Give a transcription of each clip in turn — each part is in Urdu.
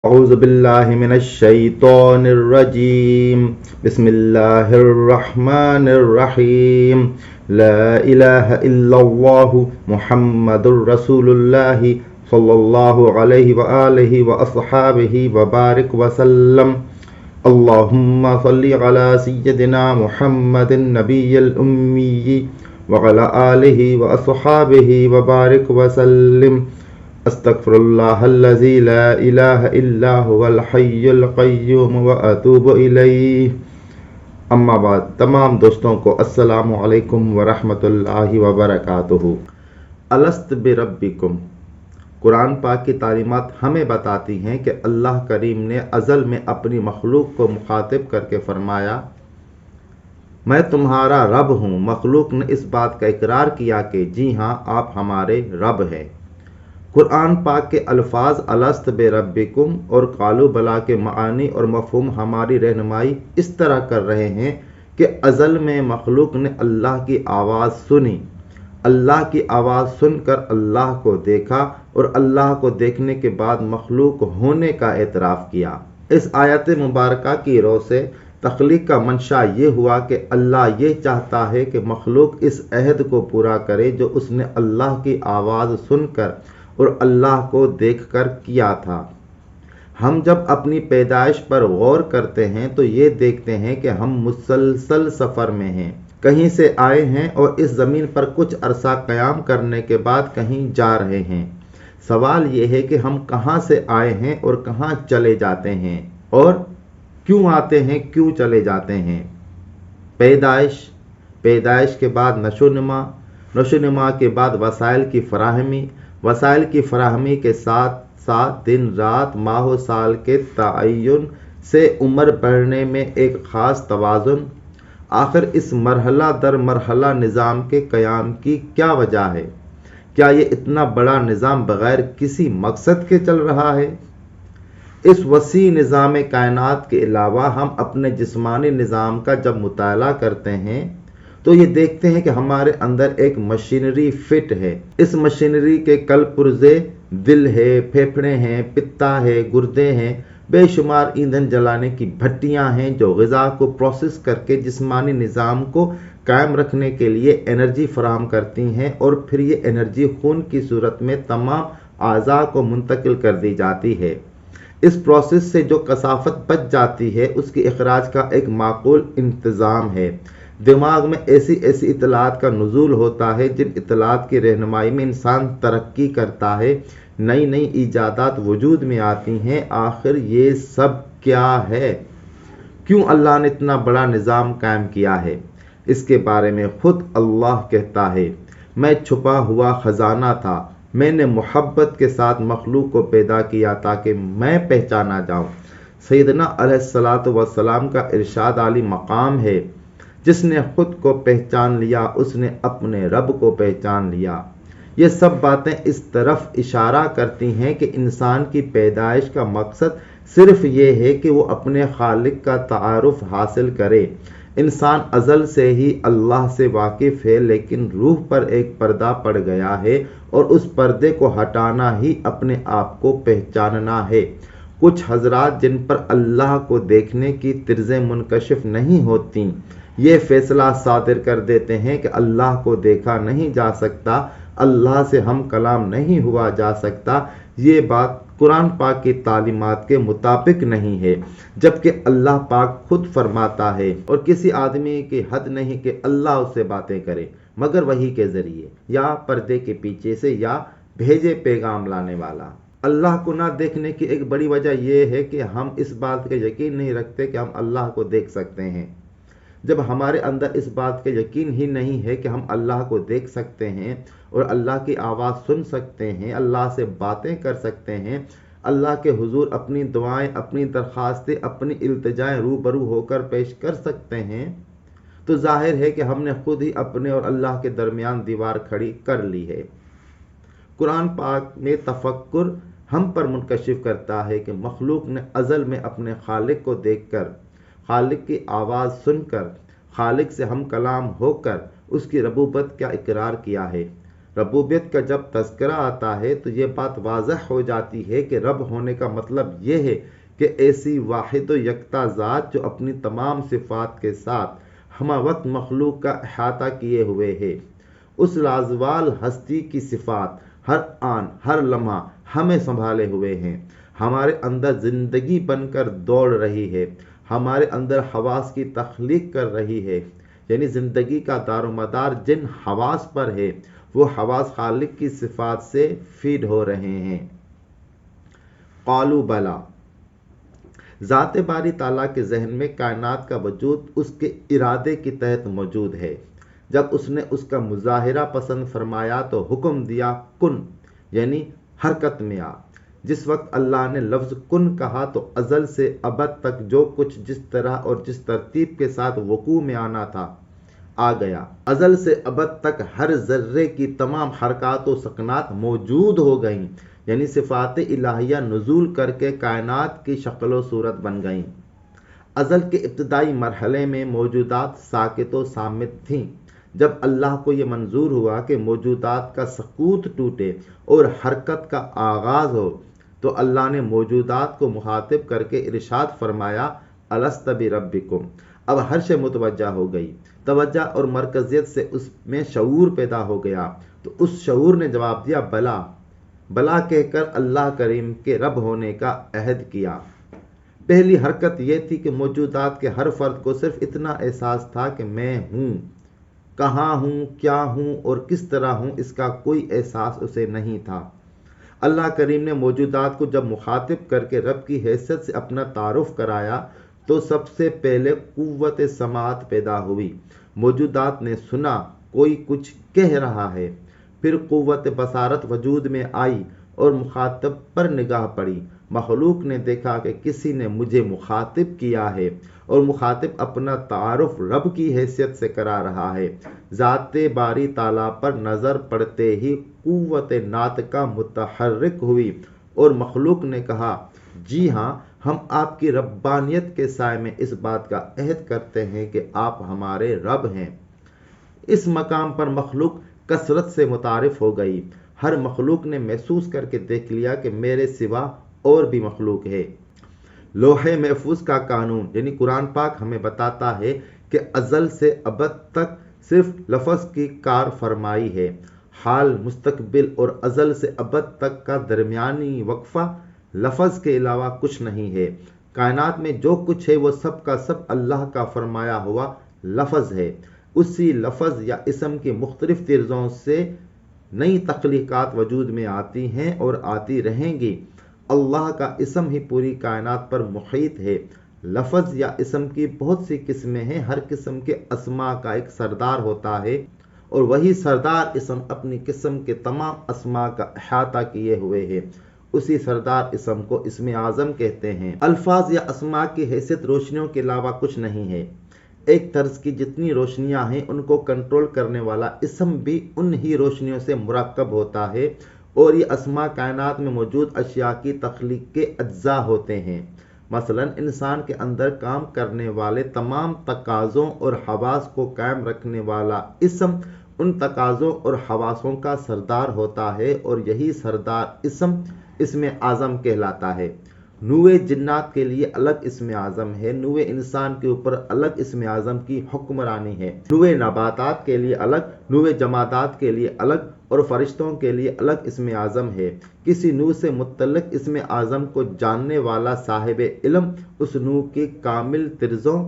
أعوذ بالله من الشيطان الرجيم بسم الله الرحمن الرحيم لا إله إلا الله محمد رسول الله صلى الله عليه وآله وأصحابه وبارك وسلم اللهم صل على سيدنا محمد النبي الأمي وعلى آله وأصحابه وبارك وسلم استغفر اللہ الذی لا الہ الا هو الحی القیوم واتوب الیہ۔ اما بعد، تمام دوستوں کو السلام علیکم ورحمۃ اللہ وبرکاتہ۔ الست بربکم، قرآن پاک کی تعلیمات ہمیں بتاتی ہیں کہ اللہ کریم نے ازل میں اپنی مخلوق کو مخاطب کر کے فرمایا، میں تمہارا رب ہوں۔ مخلوق نے اس بات کا اقرار کیا کہ جی ہاں، آپ ہمارے رب ہیں۔ قرآن پاک کے الفاظ الست بربکم اور قالوا بلا کے معانی اور مفہوم ہماری رہنمائی اس طرح کر رہے ہیں کہ ازل میں مخلوق نے اللہ کی آواز سنی، اللہ کی آواز سن کر اللہ کو دیکھا اور اللہ کو دیکھنے کے بعد مخلوق ہونے کا اعتراف کیا۔ اس آیت مبارکہ کی روح سے تخلیق کا منشا یہ ہوا کہ اللہ یہ چاہتا ہے کہ مخلوق اس عہد کو پورا کرے جو اس نے اللہ کی آواز سن کر اور اللہ کو دیکھ کر کیا تھا۔ ہم جب اپنی پیدائش پر غور کرتے ہیں تو یہ دیکھتے ہیں کہ ہم مسلسل سفر میں ہیں، کہیں سے آئے ہیں اور اس زمین پر کچھ عرصہ قیام کرنے کے بعد کہیں جا رہے ہیں۔ سوال یہ ہے کہ ہم کہاں سے آئے ہیں اور کہاں چلے جاتے ہیں، اور کیوں آتے ہیں، کیوں چلے جاتے ہیں۔ پیدائش کے بعد نشو نما کے بعد وسائل کی فراہمی کے ساتھ ساتھ دن رات، ماہ و سال کے تعین سے عمر بڑھنے میں ایک خاص توازن۔ آخر اس مرحلہ در مرحلہ نظام کے قیام کی کیا وجہ ہے؟ کیا یہ اتنا بڑا نظام بغیر کسی مقصد کے چل رہا ہے؟ اس وسیع نظام کائنات کے علاوہ ہم اپنے جسمانی نظام کا جب مطالعہ کرتے ہیں تو یہ دیکھتے ہیں کہ ہمارے اندر ایک مشینری فٹ ہے۔ اس مشینری کے کل پرزے دل ہے، پھیپھڑے ہیں، پتا ہے، گردے ہیں، بے شمار ایندھن جلانے کی بھٹیاں ہیں جو غذا کو پروسیس کر کے جسمانی نظام کو قائم رکھنے کے لیے انرجی فراہم کرتی ہیں، اور پھر یہ انرجی خون کی صورت میں تمام اعضاء کو منتقل کر دی جاتی ہے۔ اس پروسیس سے جو کثافت بچ جاتی ہے اس کے اخراج کا ایک معقول انتظام ہے۔ دماغ میں ایسی اطلاعات کا نزول ہوتا ہے جن اطلاعات کی رہنمائی میں انسان ترقی کرتا ہے، نئی ایجادات وجود میں آتی ہیں۔ آخر یہ سب کیا ہے؟ کیوں اللہ نے اتنا بڑا نظام قائم کیا ہے؟ اس کے بارے میں خود اللہ کہتا ہے، میں چھپا ہوا خزانہ تھا، میں نے محبت کے ساتھ مخلوق کو پیدا کیا تاکہ میں پہچانا جاؤں۔ سیدنا علیہ الصلاۃ والسلام کا ارشاد عالی مقام ہے، جس نے خود کو پہچان لیا اس نے اپنے رب کو پہچان لیا۔ یہ سب باتیں اس طرف اشارہ کرتی ہیں کہ انسان کی پیدائش کا مقصد صرف یہ ہے کہ وہ اپنے خالق کا تعارف حاصل کرے۔ انسان ازل سے ہی اللہ سے واقف ہے، لیکن روح پر ایک پردہ پڑ گیا ہے اور اس پردے کو ہٹانا ہی اپنے آپ کو پہچاننا ہے۔ کچھ حضرات جن پر اللہ کو دیکھنے کی طرزیں منکشف نہیں ہوتی، یہ فیصلہ صادر کر دیتے ہیں کہ اللہ کو دیکھا نہیں جا سکتا، اللہ سے ہم کلام نہیں ہوا جا سکتا۔ یہ بات قرآن پاک کی تعلیمات کے مطابق نہیں ہے، جبکہ اللہ پاک خود فرماتا ہے، اور کسی آدمی کی حد نہیں کہ اللہ اس سے باتیں کرے مگر وحی کے ذریعے، یا پردے کے پیچھے سے، یا بھیجے پیغام لانے والا۔ اللہ کو نہ دیکھنے کی ایک بڑی وجہ یہ ہے کہ ہم اس بات کا یقین نہیں رکھتے کہ ہم اللہ کو دیکھ سکتے ہیں۔ جب ہمارے اندر اس بات کا یقین ہی نہیں ہے کہ ہم اللہ کو دیکھ سکتے ہیں اور اللہ کی آواز سن سکتے ہیں، اللہ سے باتیں کر سکتے ہیں، اللہ کے حضور اپنی دعائیں، اپنی درخواستیں، اپنی التجائیں روبرو ہو کر پیش کر سکتے ہیں، تو ظاہر ہے کہ ہم نے خود ہی اپنے اور اللہ کے درمیان دیوار کھڑی کر لی ہے۔ قرآن پاک میں تفکر ہم پر منکشف کرتا ہے کہ مخلوق نے ازل میں اپنے خالق کو دیکھ کر، خالق کی آواز سن کر، خالق سے ہم کلام ہو کر اس کی ربوبت کا اقرار کیا ہے۔ ربوبیت کا جب تذکرہ آتا ہے تو یہ بات واضح ہو جاتی ہے کہ رب ہونے کا مطلب یہ ہے کہ ایسی واحد و یکتا ذات جو اپنی تمام صفات کے ساتھ ہمہ وقت مخلوق کا احاطہ کیے ہوئے ہے، اس لازوال ہستی کی صفات ہر آن ہر لمحہ ہمیں سنبھالے ہوئے ہیں، ہمارے اندر زندگی بن کر دوڑ رہی ہے، ہمارے اندر حواس کی تخلیق کر رہی ہے، یعنی زندگی کا دار و مدار جن حواس پر ہے وہ حواس خالق کی صفات سے فیڈ ہو رہے ہیں۔ قالوا بلا، ذات باری تعالیٰ کے ذہن میں کائنات کا وجود اس کے ارادے کے تحت موجود ہے۔ جب اس نے اس کا مظاہرہ پسند فرمایا تو حکم دیا کن، یعنی حرکت میں آ۔ جس وقت اللہ نے لفظ کن کہا تو ازل سے ابد تک جو کچھ جس طرح اور جس ترتیب کے ساتھ وقوع میں آنا تھا آ گیا۔ ازل سے ابد تک ہر ذرے کی تمام حرکات و سکنات موجود ہو گئیں، یعنی صفات الہیہ نزول کر کے کائنات کی شکل و صورت بن گئیں۔ ازل کے ابتدائی مرحلے میں موجودات ساکت و صامت تھیں۔ جب اللہ کو یہ منظور ہوا کہ موجودات کا سکوت ٹوٹے اور حرکت کا آغاز ہو تو اللہ نے موجودات کو مخاطب کر کے ارشاد فرمایا الست بربکم۔ اب ہر شے متوجہ ہو گئی، توجہ اور مرکزیت سے اس میں شعور پیدا ہو گیا، تو اس شعور نے جواب دیا بلا، بلا کہہ کر اللہ کریم کے رب ہونے کا عہد کیا۔ پہلی حرکت یہ تھی کہ موجودات کے ہر فرد کو صرف اتنا احساس تھا کہ میں ہوں، کہاں ہوں، کیا ہوں اور کس طرح ہوں، اس کا کوئی احساس اسے نہیں تھا۔ اللہ کریم نے موجودات کو جب مخاطب کر کے رب کی حیثیت سے اپنا تعارف کرایا تو سب سے پہلے قوت سماعت پیدا ہوئی۔ موجودات نے سنا کوئی کچھ کہہ رہا ہے، پھر قوت بصارت وجود میں آئی اور مخاطب پر نگاہ پڑی۔ مخلوق نے دیکھا کہ کسی نے مجھے مخاطب کیا ہے اور مخاطب اپنا تعارف رب کی حیثیت سے کرا رہا ہے۔ ذات باری تعالیٰ پر نظر پڑتے ہی قوت ناطقہ متحرک ہوئی اور مخلوق نے کہا جی ہاں، ہم آپ کی ربانیت کے سائے میں اس بات کا عہد کرتے ہیں کہ آپ ہمارے رب ہیں۔ اس مقام پر مخلوق کثرت سے متعارف ہو گئی۔ ہر مخلوق نے محسوس کر کے دیکھ لیا کہ میرے سوا اور بھی مخلوق ہے۔ لوح محفوظ کا قانون یعنی قرآن پاک ہمیں بتاتا ہے کہ ازل سے ابد تک صرف لفظ کی کار فرمائی ہے۔ حال، مستقبل اور ازل سے ابد تک کا درمیانی وقفہ لفظ کے علاوہ کچھ نہیں ہے۔ کائنات میں جو کچھ ہے وہ سب کا سب اللہ کا فرمایا ہوا لفظ ہے۔ اسی لفظ یا اسم کی مختلف طرزوں سے نئی تخلیقات وجود میں آتی ہیں اور آتی رہیں گی۔ اللہ کا اسم ہی پوری کائنات پر محیط ہے۔ لفظ یا اسم کی بہت سی قسمیں ہیں، ہر قسم کے اسماء کا ایک سردار ہوتا ہے اور وہی سردار اسم اپنی قسم کے تمام اسماء کا احاطہ کیے ہوئے ہے۔ اسی سردار اسم کو اسم اعظم کہتے ہیں۔ الفاظ یا اسماء کی حیثیت روشنیوں کے علاوہ کچھ نہیں ہے۔ ایک طرز کی جتنی روشنیاں ہیں ان کو کنٹرول کرنے والا اسم بھی انہی روشنیوں سے مرکب ہوتا ہے، اور یہ اسماء کائنات میں موجود اشیاء کی تخلیق کے اجزاء ہوتے ہیں۔ مثلا انسان کے اندر کام کرنے والے تمام تقاضوں اور حواس کو قائم رکھنے والا اسم ان تقاضوں اور حواسوں کا سردار ہوتا ہے، اور یہی سردار اسم اعظم کہلاتا ہے۔ نوع جنات کے لیے الگ اسم اعظم ہے، نوع انسان کے اوپر الگ اسم اعظم کی حکمرانی ہے، نوع نباتات کے لیے الگ، نوع جمادات کے لیے الگ اور فرشتوں کے لیے الگ اسم اعظم ہے۔ کسی نوع سے متعلق اسم اعظم کو جاننے والا صاحب علم اس نوع کی کامل طرزوں،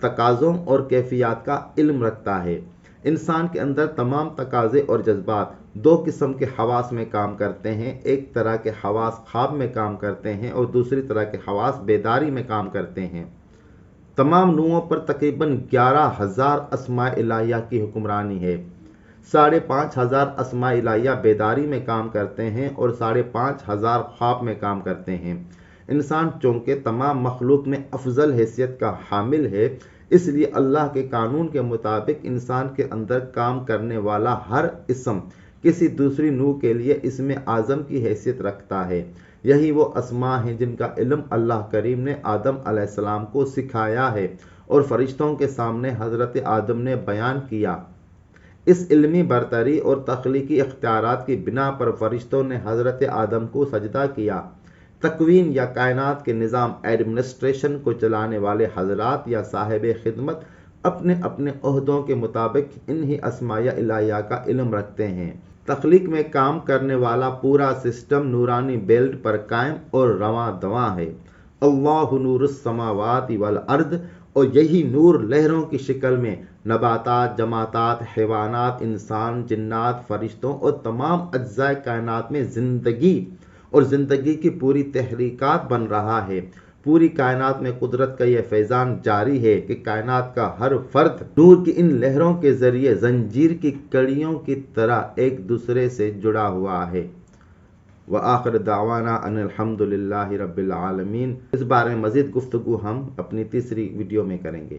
تقاضوں اور کیفیات کا علم رکھتا ہے۔ انسان کے اندر تمام تقاضے اور جذبات دو قسم کے حواس میں کام کرتے ہیں، ایک طرح کے حواس خواب میں کام کرتے ہیں اور دوسری طرح کے حواس بیداری میں کام کرتے ہیں۔ تمام نوعوں پر تقریباً 11,000 اسماء الہیہ کی حکمرانی ہے۔ 5,500 اسماء الہیہ بیداری میں کام کرتے ہیں اور 5,500 خواب میں کام کرتے ہیں۔ انسان چونکہ تمام مخلوق میں افضل حیثیت کا حامل ہے، اس لیے اللہ کے قانون کے مطابق انسان کے اندر کام کرنے والا ہر اسم کسی دوسری نوع کے لیے اسم اعظم کی حیثیت رکھتا ہے۔ یہی وہ اسماء ہیں جن کا علم اللہ کریم نے آدم علیہ السلام کو سکھایا ہے اور فرشتوں کے سامنے حضرت آدم نے بیان کیا۔ اس علمی برتری اور تخلیقی اختیارات کی بنا پر فرشتوں نے حضرت آدم کو سجدہ کیا۔ تکوین یا کائنات کے نظام ایڈمنسٹریشن کو چلانے والے حضرات یا صاحب خدمت اپنے اپنے عہدوں کے مطابق انہی اسماء الہیہ کا علم رکھتے ہیں۔ تخلیق میں کام کرنے والا پورا سسٹم نورانی بیلٹ پر قائم اور رواں دواں ہے۔ اللہ نور السماوات والارض، اور یہی نور لہروں کی شکل میں نباتات، جمادات، حیوانات، انسان، جنات، فرشتوں اور تمام اجزائے کائنات میں زندگی اور زندگی کی پوری تحریکات بن رہا ہے۔ پوری کائنات میں قدرت کا یہ فیضان جاری ہے کہ کائنات کا ہر فرد نور کی ان لہروں کے ذریعے زنجیر کی کڑیوں کی طرح ایک دوسرے سے جڑا ہوا ہے۔ وآخر دعوانا ان الحمد للہ رب العالمین۔ اس بارے میں مزید گفتگو ہم اپنی تیسری ویڈیو میں کریں گے۔